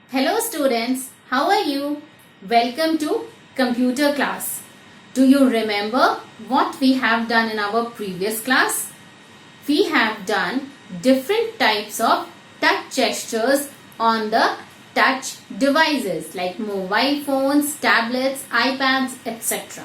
Hello students, how are you? Welcome to computer class. Do you remember what we have done in our previous class? We have done different types of touch gestures on the touch devices like mobile phones, tablets, iPads, etc.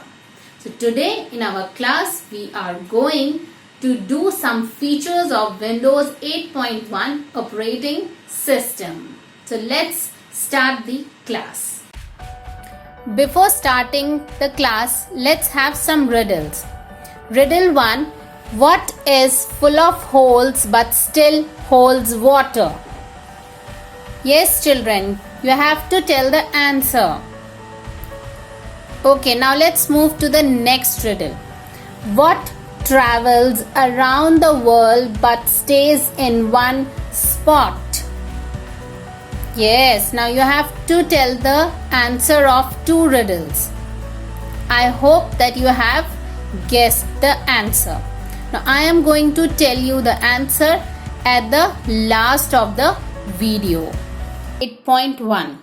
So today in our class we are going to do some features of Windows 8.1 operating system. So let's start the class. Before starting the class, let's have some riddles. Riddle 1. What is full of holes but still holds water? Yes, children, you have to tell the answer. Okay, now let's move to the next riddle. What travels around the world but stays in one spot? Yes, now you have to tell the answer of two riddles. I hope that you have guessed the answer. Now I am going to tell you the answer at the last of the video. 8.1.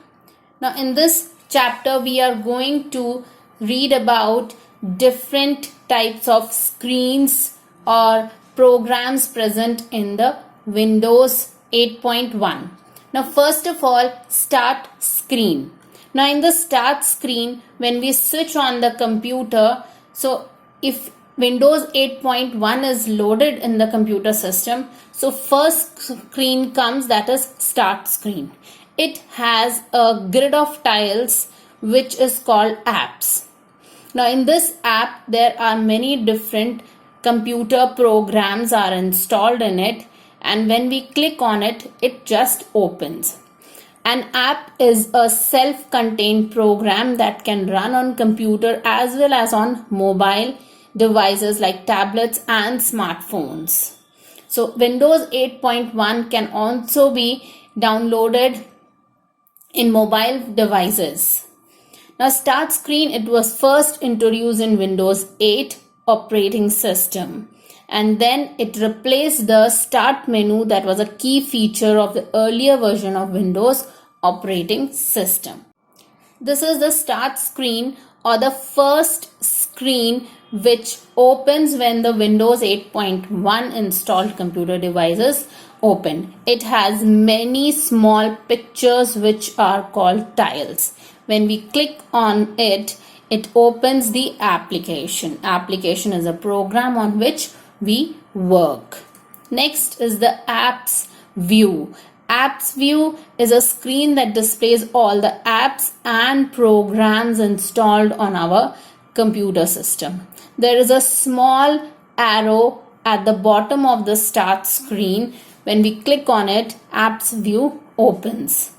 Now in this chapter we are going to read about different types of screens or programs present in the Windows 8.1. Now first of all, start screen. Now in the start screen, when we switch on the computer, so if Windows 8.1 is loaded in the computer system, so first screen comes, that is start screen. It has a grid of tiles which is called apps. Now in this app there are many different computer programs are installed in it, and when we click on it, it just opens. An app is a self-contained program that can run on computer as well as on mobile devices like tablets and smartphones. So Windows 8.1 can also be downloaded in mobile devices. Now start screen, it was first introduced in Windows 8 operating system, and then it replaced the start menu that was a key feature of the earlier version of Windows operating system. This is the start screen or the first screen which opens when the Windows 8.1 installed computer devices open. It has many small pictures which are called tiles. When we click on it, it opens the application. Application is a program on which we work. Next is the apps view. Apps view is a screen that displays all the apps and programs installed on our computer system. There is a small arrow at the bottom of the start screen. When we click on it, apps view opens.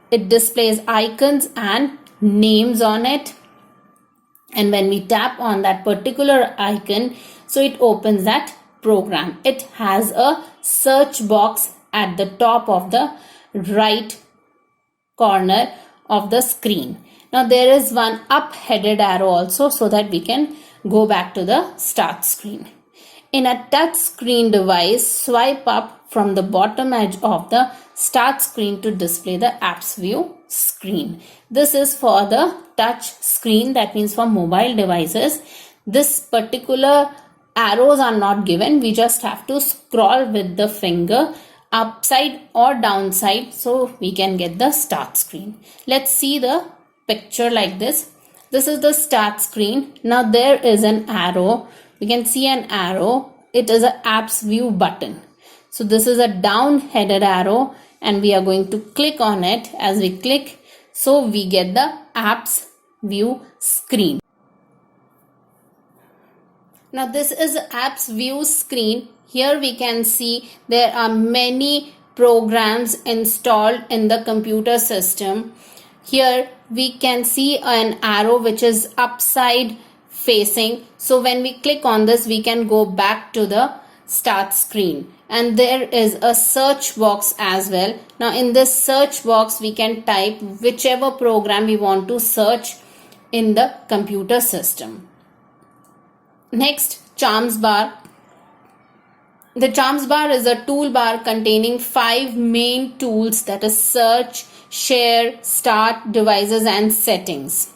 It displays icons and names on it, and when we tap on that particular icon, so it opens that program. It has a search box at the top of the right corner of the screen. Now there is one up headed arrow also, so that we can go back to the start screen. In a touch screen device, swipe up from the bottom edge of the start screen to display the apps view screen. This is for the touch screen, that means for mobile devices. This particular arrows are not given. We just have to scroll with the finger upside or downside so we can get the start screen. Let's see the picture like this. This is the start screen. Now there is an arrow. We can see an arrow. It is a apps view button. So this is a down headed arrow and we are going to click on it. As we click, so we get the apps view screen. Now this is apps view screen. Here we can see there are many programs installed in the computer system. Here we can see an arrow which is upside facing. So when we click on this, we can go back to the start screen. And there is a search box as well. Now in this search box, we can type whichever program we want to search in the computer system. Next, charms bar. The Charms bar is a toolbar containing 5 main tools, that is search, share, start, devices and settings.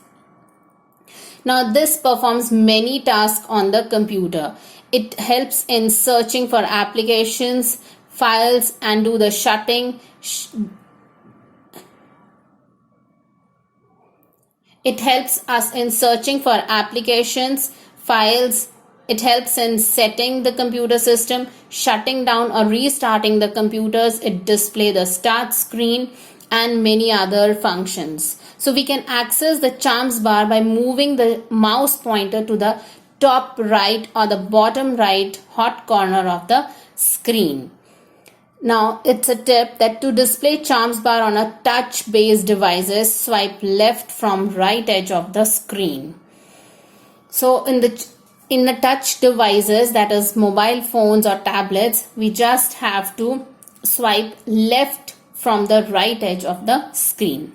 Now this performs many tasks on the computer. It helps in searching for applications, files and do the shutting. It helps us in searching for applications, files. It helps in setting the computer system, shutting down or restarting the computers. It displays the start screen and many other functions. So we can access the Charms bar by moving the mouse pointer to the top right or the bottom right hot corner of the screen. Now it's a tip that to display Charms bar on a touch based devices, swipe left from right edge of the screen. So in the touch devices, that is mobile phones or tablets, we just have to swipe left from the right edge of the screen.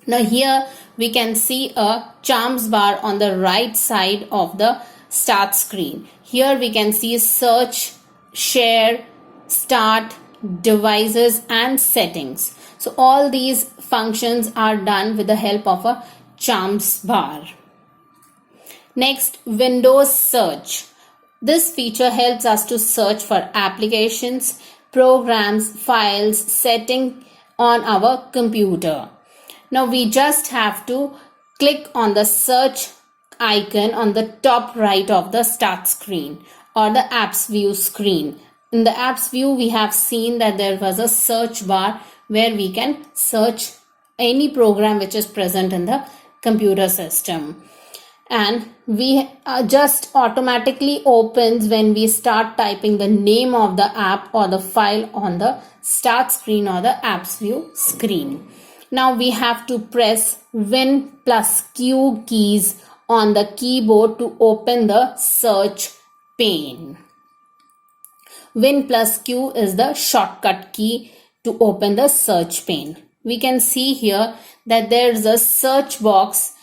Now here we can see a Charms bar on the right side of the start screen. Here we can see search, share, start, devices and settings. So all these functions are done with the help of a Charms bar. Next, Windows search. This feature helps us to search for applications, programs, files, setting on our computer. Now we just have to click on the search icon on the top right of the start screen or the apps view screen. In the apps view, we have seen that there was a search bar where we can search any program which is present in the computer system. And we just automatically opens when we start typing the name of the app or the file on the start screen or the apps view screen. Now we have to press Win plus Q keys on the keyboard to open the search pane. Win plus Q is the shortcut key to open the search pane. We can see here that there is a search box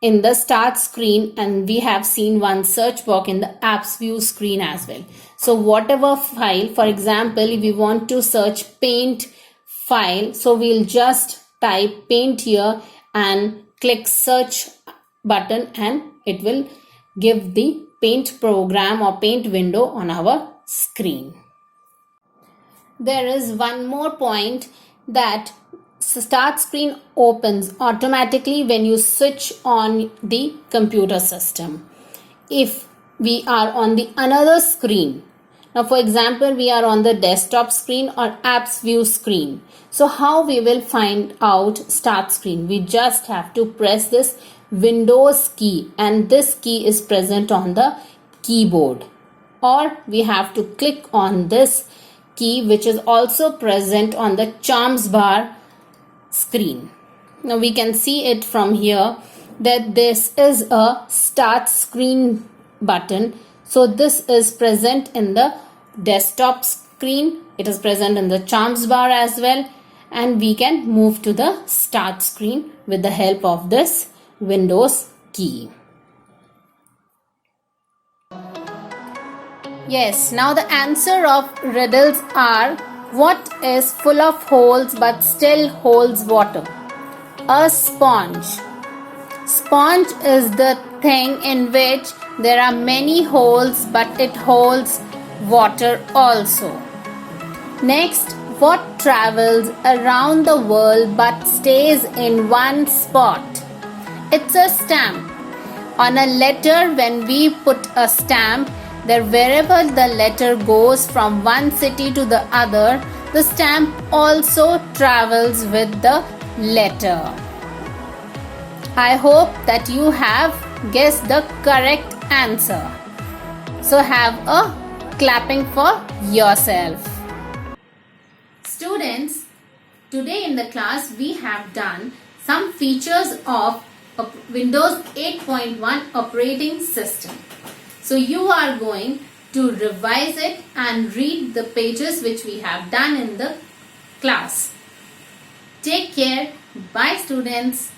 in the start screen and we have seen one search box in the apps view screen as well. So whatever file, for example, if we want to search paint file, so we'll just type paint here and click search button and it will give the paint program or paint window on our screen. There is one more point that start screen opens automatically when you switch on the computer system. If we are on the another screen, now for example we are on the desktop screen or apps view screen, so how we will find out start screen? We just have to press this Windows key and this key is present on the keyboard, or we have to click on this key which is also present on the Charms bar screen. Now we can see it from here that this is a start screen button. So this is present in the desktop screen. It is present in the Charms bar as well. And we can move to the start screen with the help of this Windows key. Yes, now the answer of riddles are: what is full of holes but still holds water? A sponge. Sponge is the thing in which there are many holes but it holds water also. Next, what travels around the world but stays in one spot? It's a stamp. On a letter, when we put a stamp, that wherever the letter goes from one city to the other, the stamp also travels with the letter. I hope that you have guessed the correct answer. So have a clapping for yourself. Students, today in the class we have done some features of Windows 8.1 operating system. So you are going to revise it and read the pages which we have done in the class. Take care. Bye students.